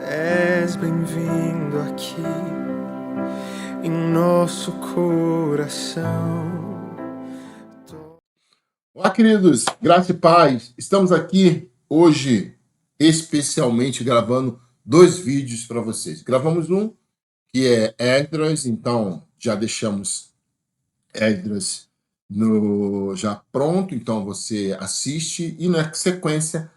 És bem-vindo aqui em nosso coração. Olá, queridos, graça e paz. Estamos aqui hoje, especialmente gravando 2 vídeos para vocês. Gravamos um que é Esdras, então já deixamos Esdras já pronto, então você assiste e na sequência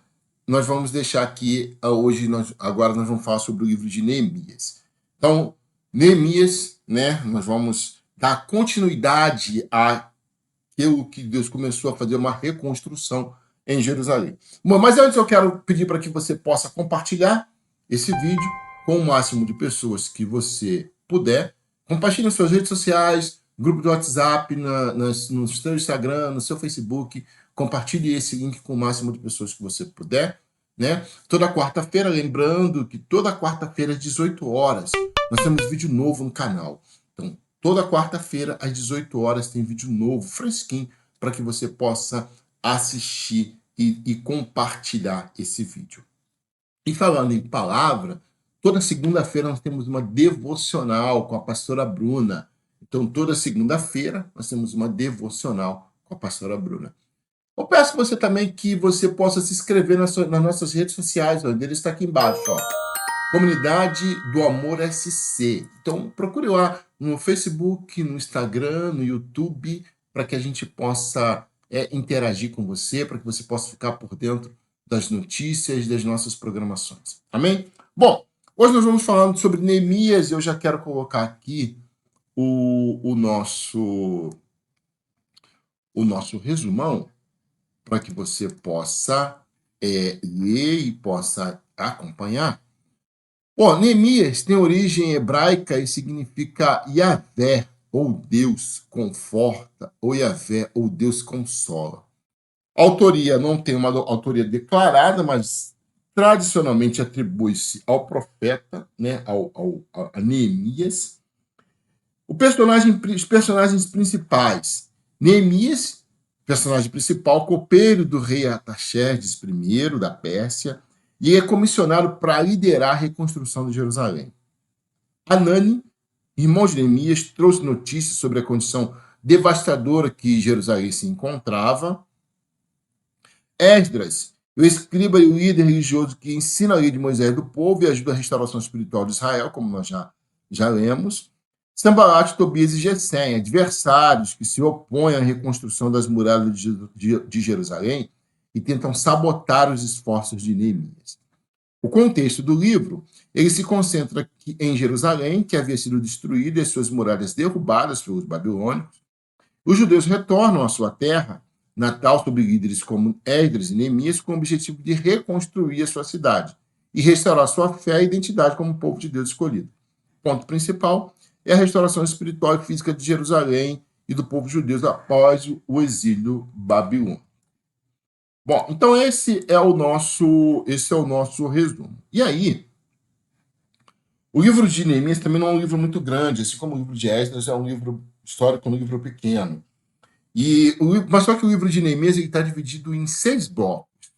nós vamos deixar aqui hoje, agora nós vamos falar sobre o livro de Neemias. Então, Neemias, né, nós vamos dar continuidade àquilo que Deus começou a fazer, uma reconstrução em Jerusalém. Bom, mas antes eu quero pedir para que você possa compartilhar esse vídeo com o máximo de pessoas que você puder. Compartilhe nas suas redes sociais, grupo de WhatsApp, no seu Instagram, no seu Facebook. Compartilhe esse link com o máximo de pessoas que você puder, né? Toda quarta-feira, lembrando que toda quarta-feira às 18 horas nós temos vídeo novo no canal. Então, toda quarta-feira às 18 horas tem vídeo novo, fresquinho, para que você possa assistir e compartilhar esse vídeo. E falando em palavra, toda segunda-feira nós temos uma devocional com a pastora Bruna. Então, toda segunda-feira nós temos uma devocional com a pastora Bruna. Eu peço você também que você possa se inscrever nas nossas redes sociais, o endereço está aqui embaixo, ó. Comunidade do Amor SC. Então, procure lá no Facebook, no Instagram, no YouTube, para que a gente possa interagir com você, para que você possa ficar por dentro das notícias, das nossas programações. Amém? Bom, hoje nós vamos falando sobre Neemias e eu já quero colocar aqui o nosso resumão para que você possa ler e possa acompanhar. Bom, Neemias tem origem hebraica e significa Yahvé, ou Deus conforta, ou Yahvé, ou Deus consola. A autoria não tem uma autoria declarada, mas tradicionalmente atribui-se ao profeta, né, a Neemias. Os personagens principais. Neemias, personagem principal, copeiro do rei Artaxerxes I, da Pérsia, e é comissionado para liderar a reconstrução de Jerusalém. Hanani, irmão de Neemias, trouxe notícias sobre a condição devastadora que Jerusalém se encontrava. Esdras, o escriba e o líder religioso que ensina a lei de Moisés do povo e ajuda a restauração espiritual de Israel, como nós já lemos. Sanbalat, Tobias e Gesem, adversários que se opõem à reconstrução das muralhas de Jerusalém e tentam sabotar os esforços de Neemias. O contexto do livro, ele se concentra em Jerusalém, que havia sido destruída e suas muralhas derrubadas pelos babilônicos. Os judeus retornam à sua terra natal sob líderes como Esdras e Neemias com o objetivo de reconstruir a sua cidade e restaurar sua fé e identidade como povo de Deus escolhido. O ponto principal é a restauração espiritual e física de Jerusalém e do povo judeu após o exílio babilônico. Bom, então esse é o nosso resumo. E aí, o livro de Neemias também não é um livro muito grande, assim como o livro de Esdras é um livro histórico, um livro pequeno. Mas só que o livro de Neemias está dividido em 6 blocos.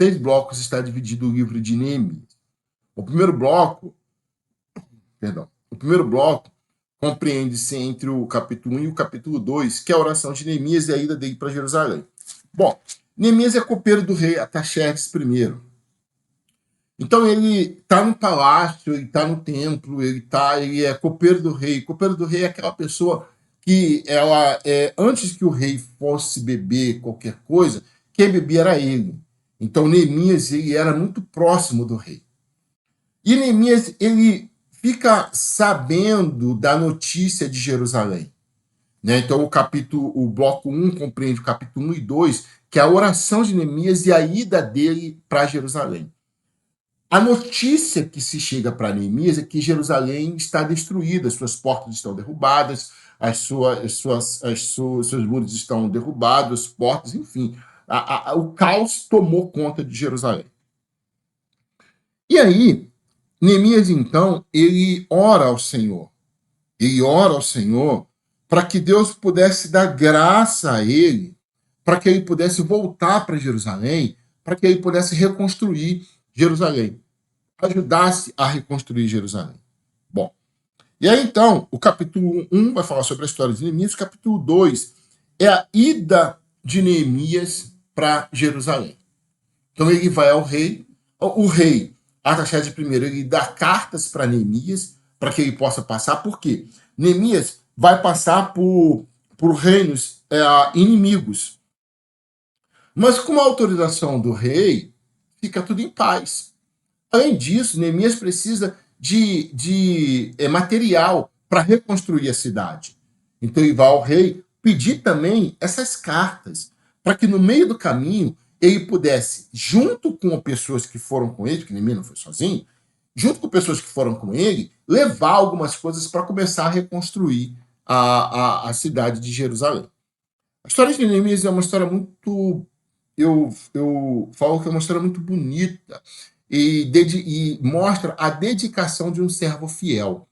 6 blocos está dividido o livro de Neemias. O primeiro bloco compreende-se entre o capítulo 1 e o capítulo 2, que é a oração de Neemias e a ida dele para Jerusalém. Bom, Neemias é copeiro do rei Artaxerxes I. Então ele está no palácio, ele está no templo, ele é copeiro do rei. Copeiro do rei é aquela pessoa que antes que o rei fosse beber qualquer coisa, quem bebia era ele. Então Neemias ele era muito próximo do rei. E Neemias ele fica sabendo da notícia de Jerusalém. Né? Então o bloco 1 compreende o capítulo 1 e 2, que é a oração de Neemias e a ida dele para Jerusalém. A notícia que se chega para Neemias é que Jerusalém está destruída, as suas portas estão derrubadas, seus muros estão derrubados, as portas, enfim. O caos tomou conta de Jerusalém. E aí, Neemias, então, ele ora ao Senhor. Ele ora ao Senhor para que Deus pudesse dar graça a ele, para que ele pudesse voltar para Jerusalém, para que ele pudesse reconstruir Jerusalém, ajudasse a reconstruir Jerusalém. Bom, e aí então, o capítulo 1 vai falar sobre a história de Neemias, o capítulo 2 é a ida de Neemias para Jerusalém. Então ele vai ao rei, o rei Artaxerxes I, ele dá cartas para Neemias, para que ele possa passar, por quê? Neemias vai passar por reinos inimigos. Mas com a autorização do rei, fica tudo em paz. Além disso, Neemias precisa de material para reconstruir a cidade. Então ele vai ao rei pedir também essas cartas, para que no meio do caminho ele pudesse, junto com pessoas que foram com ele, porque Neemias não foi sozinho, junto com pessoas que foram com ele, levar algumas coisas para começar a reconstruir a cidade de Jerusalém. A história de Neemias é uma história muito... Eu falo que é uma história muito bonita e mostra a dedicação de um servo fiel.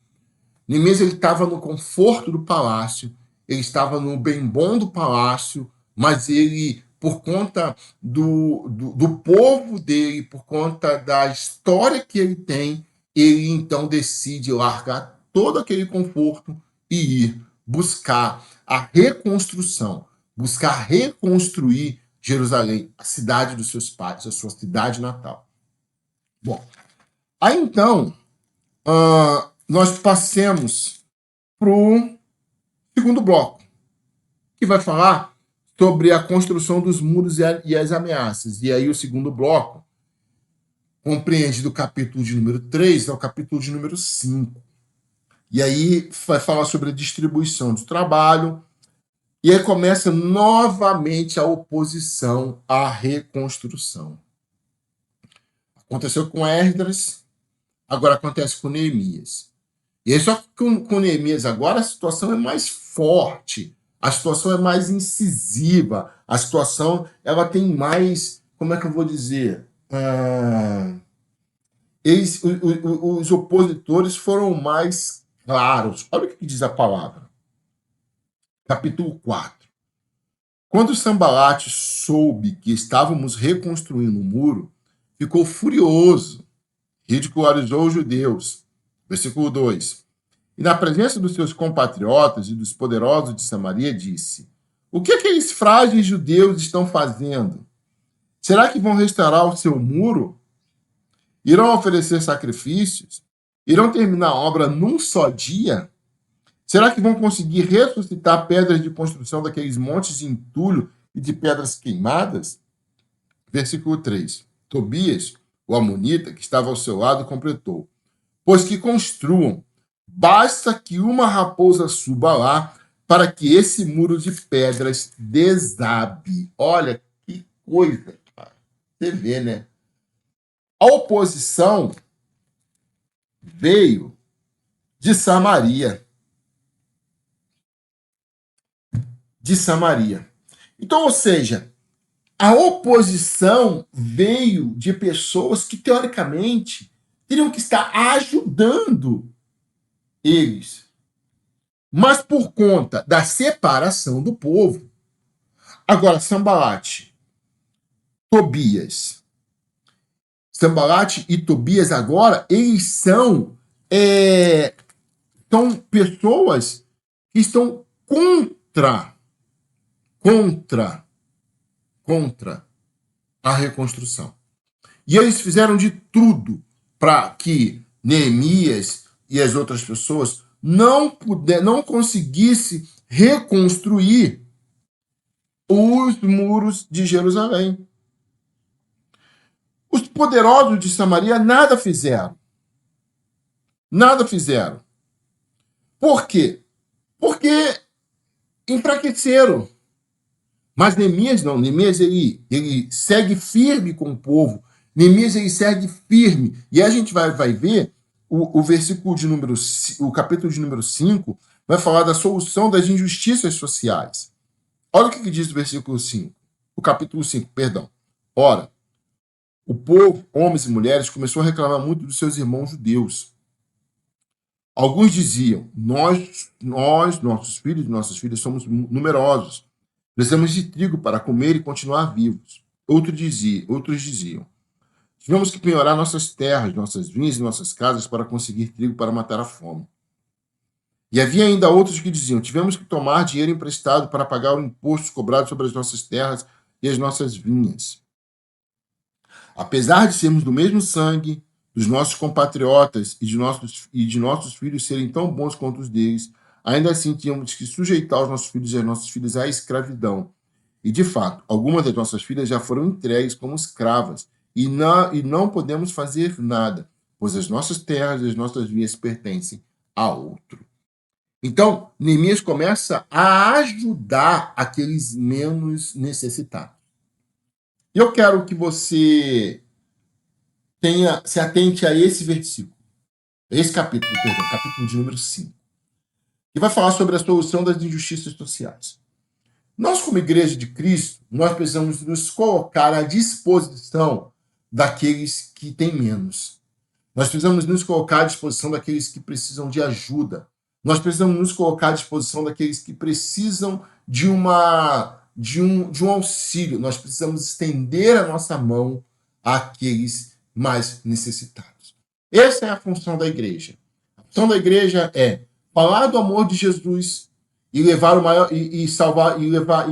Neemias estava no conforto do palácio, ele estava no bem bom do palácio, mas ele, por conta do povo dele, por conta da história que ele tem, ele então decide largar todo aquele conforto e ir buscar a reconstrução, buscar reconstruir Jerusalém, a cidade dos seus pais, a sua cidade natal. Bom, aí então, nós passemos para o segundo bloco, que vai falar sobre a construção dos muros e as ameaças. E aí o segundo bloco compreende do capítulo de número 3 ao capítulo de número 5. E aí vai falar sobre a distribuição do trabalho. E aí começa novamente a oposição à reconstrução. Aconteceu com Esdras, agora acontece com Neemias. E aí só com Neemias agora a situação é mais forte, a situação é mais incisiva, a situação ela tem mais, como é que eu vou dizer? Os opositores foram mais claros. Olha o que diz a palavra. Capítulo 4. Quando Sambalate soube que estávamos reconstruindo o muro, ficou furioso, ridicularizou os judeus. Versículo 2. E na presença dos seus compatriotas e dos poderosos de Samaria, disse: o que aqueles frágeis judeus estão fazendo? Será que vão restaurar o seu muro? Irão oferecer sacrifícios? Irão terminar a obra num só dia? Será que vão conseguir ressuscitar pedras de construção daqueles montes de entulho e de pedras queimadas? Versículo 3. Tobias, o amonita, que estava ao seu lado, completou: pois que construam, basta que uma raposa suba lá para que esse muro de pedras desabe. Olha que coisa, cara. Você vê, né? A oposição veio de Samaria. De Samaria. Então, ou seja, a oposição veio de pessoas que, teoricamente, teriam que estar ajudando eles. Mas por conta da separação do povo, agora Sambalate e Tobias agora, eles são pessoas que estão contra a reconstrução. E eles fizeram de tudo para que Neemias e as outras pessoas não conseguissem reconstruir os muros de Jerusalém. Os poderosos de Samaria nada fizeram. Nada fizeram. Por quê? Porque enfraqueceram. Mas Neemias não. Neemias ele segue firme com o povo. Neemias ele segue firme. E a gente vai ver o versículo de número, o capítulo de número 5 vai falar da solução das injustiças sociais. Olha o que diz o versículo 5. O capítulo 5, perdão. Ora, o povo, homens e mulheres, começou a reclamar muito dos seus irmãos judeus. Alguns diziam: nós, nossos filhos e nossas filhas, somos numerosos. Precisamos de trigo para comer e continuar vivos. Outros diziam: Tivemos que penhorar nossas terras, nossas vinhas e nossas casas para conseguir trigo para matar a fome. E havia ainda outros que diziam: tivemos que tomar dinheiro emprestado para pagar o imposto cobrado sobre as nossas terras e as nossas vinhas. Apesar de sermos do mesmo sangue, dos nossos compatriotas e de nossos filhos serem tão bons quanto os deles, ainda assim tínhamos que sujeitar os nossos filhos e as nossas filhas à escravidão. E, de fato, algumas das nossas filhas já foram entregues como escravas, e não podemos fazer nada, pois as nossas terras e as nossas vinhas pertencem a outro. Então, Neemias começa a ajudar aqueles menos necessitados. Eu quero que você se atente a esse versículo, esse capítulo, perdão, capítulo de número 5, que vai falar sobre a solução das injustiças sociais. Nós, como Igreja de Cristo, nós precisamos nos colocar à disposição daqueles que têm menos. Nós precisamos nos colocar à disposição daqueles que precisam de ajuda. Nós precisamos nos colocar à disposição daqueles que precisam de um auxílio. Nós precisamos estender a nossa mão àqueles mais necessitados. Essa é a função da igreja. A função da igreja é falar do amor de Jesus e levar o maior e salvar e levar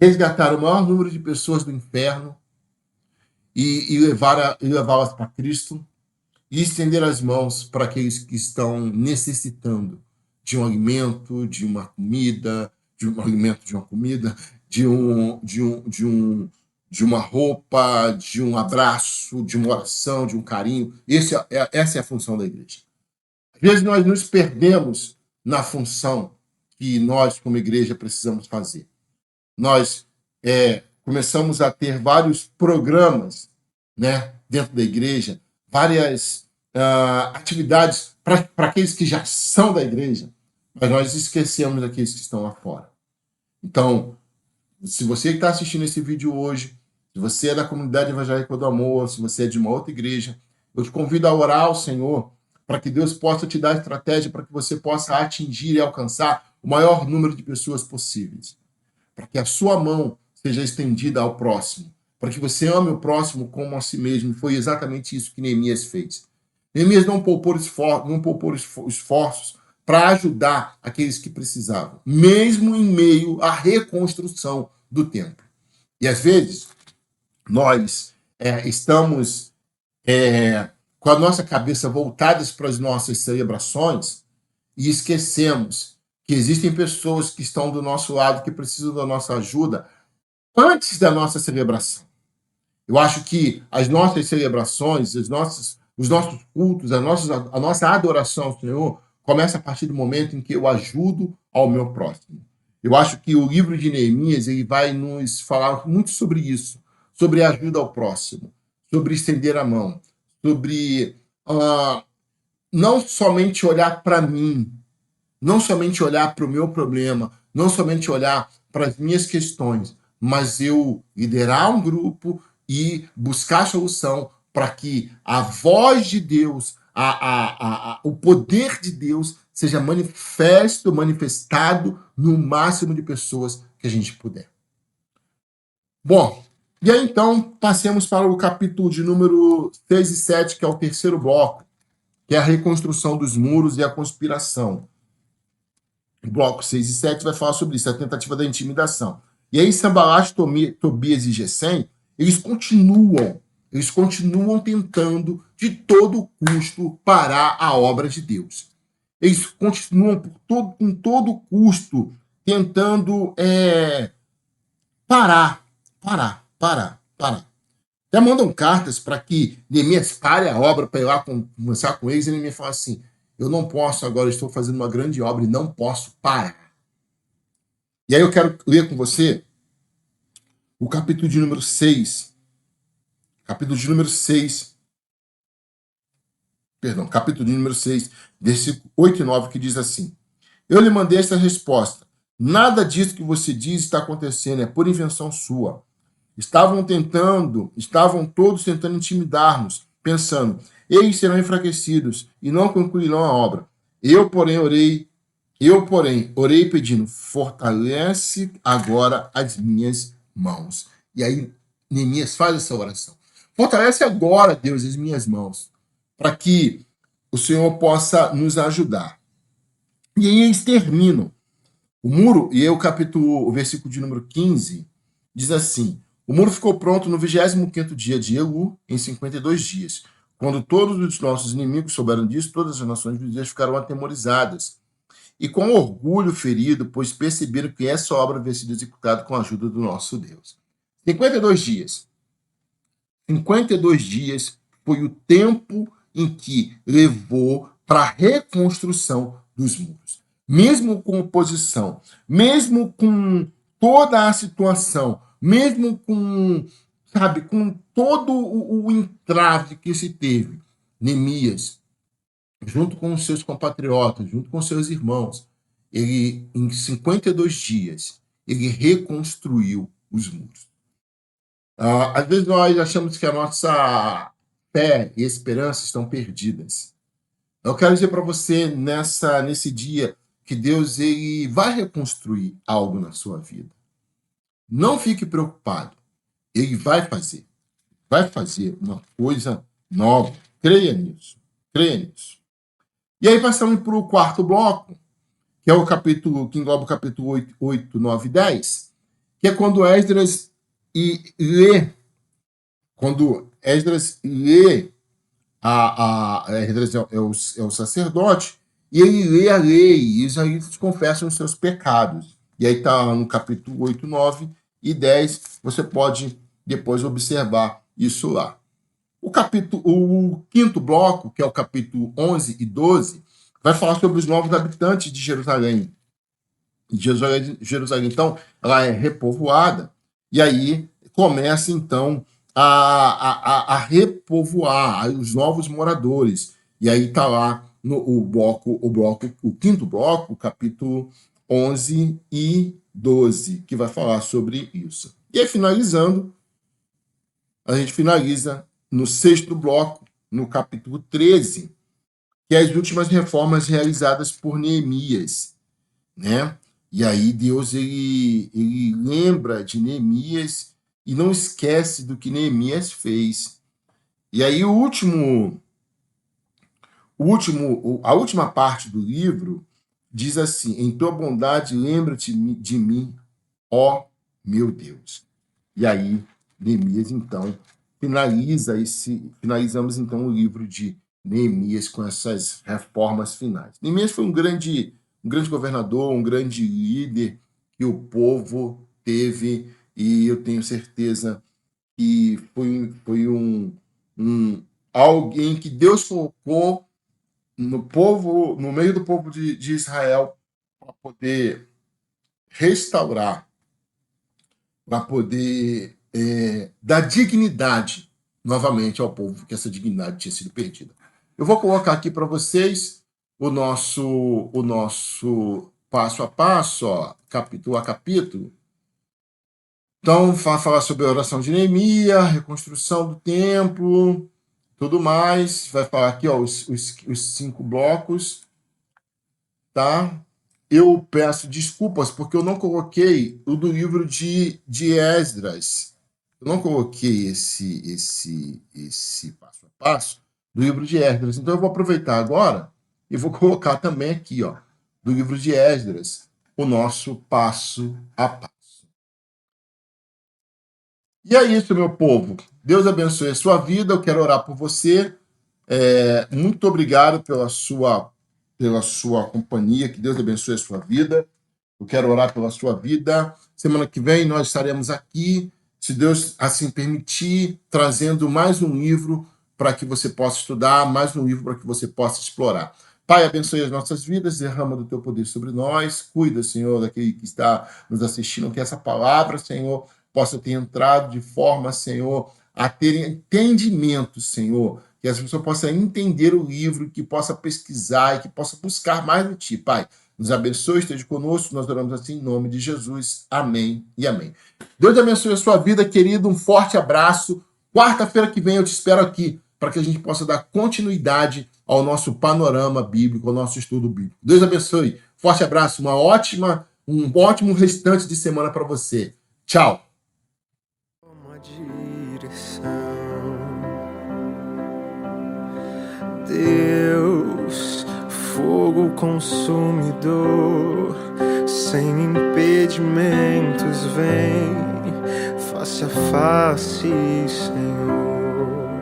resgatar o maior número de pessoas do inferno e levá-las para Cristo e estender as mãos para aqueles que estão necessitando de um alimento, de uma comida, de uma roupa, de um abraço, de uma oração, de um carinho. Essa é a função da igreja. Às vezes nós nos perdemos na função que nós, como igreja, precisamos fazer. Nós começamos a ter vários programas, né, dentro da igreja, várias atividades para aqueles que já são da igreja, mas nós esquecemos aqueles que estão lá fora. Então, se você está assistindo esse vídeo hoje, se você é da comunidade evangélica do amor, se você é de uma outra igreja, eu te convido a orar ao Senhor para que Deus possa te dar estratégia para que você possa atingir e alcançar o maior número de pessoas possíveis. Para que a sua mão seja estendida ao próximo. Para que você ame o próximo como a si mesmo. Foi exatamente isso que Neemias fez. Neemias não poupou esforços para ajudar aqueles que precisavam, mesmo em meio à reconstrução do templo. E às vezes, nós estamos com a nossa cabeça voltadas para as nossas celebrações e esquecemos que existem pessoas que estão do nosso lado, que precisam da nossa ajuda antes da nossa celebração. Eu acho que as nossas celebrações, os nossos cultos, a nossa adoração ao Senhor começa a partir do momento em que eu ajudo ao meu próximo. Eu acho que o livro de Neemias ele vai nos falar muito sobre isso, sobre a ajuda ao próximo, sobre estender a mão, sobre não somente olhar para mim, não somente olhar para o meu problema, não somente olhar para as minhas questões, mas eu liderar um grupo e buscar solução para que a voz de Deus, o poder de Deus seja manifestado no máximo de pessoas que a gente puder. Bom, e aí então passemos para o capítulo de número 6 e 7, que é o terceiro bloco, que é a reconstrução dos muros e a conspiração. O bloco 6 e 7 vai falar sobre isso, a tentativa da intimidação. E aí Sanbalat, Tobias e Gesem, eles continuam tentando de todo custo parar a obra de Deus. Eles continuam com todo custo tentando parar. Até mandam cartas para que Neemias pare a obra para ir lá conversar com eles, e Neemias fala assim: eu não posso agora, estou fazendo uma grande obra e não posso parar. E aí eu quero ler com você o capítulo de número 6. Capítulo de número 6, versículo 8 e 9, que diz assim: eu lhe mandei esta resposta. Nada disso que você diz está acontecendo, é por invenção sua. Estavam todos tentando intimidar-nos, pensando, eles serão enfraquecidos e não concluirão a obra. Eu, porém, orei pedindo, fortalece agora as minhas mãos. E aí, Neemias faz essa oração. Fortalece agora, Deus, as minhas mãos, para que o Senhor possa nos ajudar. E aí eles terminam. O muro, e aí o versículo de número 15, diz assim: o muro ficou pronto no 25º dia de Elu, em 52 dias. Quando todos os nossos inimigos souberam disso, todas as nações vizinhas ficaram atemorizadas e com orgulho ferido, pois perceberam que essa obra havia sido executada com a ajuda do nosso Deus. 52 dias. 52 dias foi o tempo em que levou para a reconstrução dos muros. Mesmo com oposição, mesmo com toda a situação, mesmo com, sabe, com todo o entrave que se teve, Neemias, junto com os seus compatriotas, junto com seus irmãos, ele, em 52 dias, ele reconstruiu os muros. Às vezes nós achamos que a nossa fé e esperança estão perdidas. Eu quero dizer para você nesse dia que Deus ele vai reconstruir algo na sua vida. Não fique preocupado. Ele vai fazer uma coisa nova. Creia nisso. Creia nisso. E aí passamos para o quarto bloco, que é o capítulo que engloba o capítulo 8, 9 e 10, que é quando Esdras lê Esdras é o sacerdote, e ele lê a lei, e os israelitas confessam os seus pecados. E aí está no capítulo 8, 9 e 10, você pode depois observar isso lá. O quinto bloco, que é o capítulo 11 e 12, vai falar sobre os novos habitantes de Jerusalém. Jerusalém, então, ela é repovoada, e aí começa, então, a repovoar os novos moradores. E aí está lá o quinto bloco, o capítulo 11 e 12, que vai falar sobre isso. E aí, finalizando, a gente finaliza no sexto bloco, no capítulo 13, que é as últimas reformas realizadas por Neemias, né? E aí Deus ele lembra de Neemias e não esquece do que Neemias fez. E aí a última parte do livro diz assim: em tua bondade lembra-te de mim, ó meu Deus. E aí Neemias então finalizamos então o livro de Neemias com essas reformas finais. Neemias foi um grande governador, um grande líder que o povo teve, e eu tenho certeza que foi alguém que Deus colocou no meio do povo de Israel, para poder restaurar, para poder dar dignidade novamente ao povo, que essa dignidade tinha sido perdida. Eu vou colocar aqui para vocês o nosso passo a passo, ó, capítulo a capítulo. Então, vai falar sobre a oração de Neemias, reconstrução do templo, tudo mais. Vai falar aqui, ó, os 5 blocos, tá? Eu peço desculpas porque eu não coloquei o do livro de Esdras. Eu não coloquei esse passo a passo do livro de Esdras. Então eu vou aproveitar agora e vou colocar também aqui, ó, do livro de Esdras, o nosso passo a passo. E é isso, meu povo. Deus abençoe a sua vida. Eu quero orar por você. Muito obrigado pela sua companhia. Que Deus abençoe a sua vida. Eu quero orar pela sua vida. Semana que vem nós estaremos aqui, se Deus assim permitir, trazendo mais um livro para que você possa estudar, mais um livro para que você possa explorar. Pai, abençoe as nossas vidas, derrama do teu poder sobre nós. Cuida, Senhor, daquele que está nos assistindo, que essa palavra, Senhor, possa ter entrado de forma, Senhor, a ter entendimento, Senhor, que as pessoas possam entender o livro, que possa pesquisar e que possa buscar mais de Ti, Pai. Nos abençoe, esteja conosco, nós oramos assim em nome de Jesus. Amém e amém. Deus abençoe a sua vida, querido, um forte abraço. Quarta-feira que vem eu te espero aqui, para que a gente possa dar continuidade ao nosso panorama bíblico, ao nosso estudo bíblico. Deus abençoe, forte abraço, um ótimo restante de semana para você. Tchau. Uma direção. Deus, fogo consumidor, sem impedimentos, vem face a face, Senhor.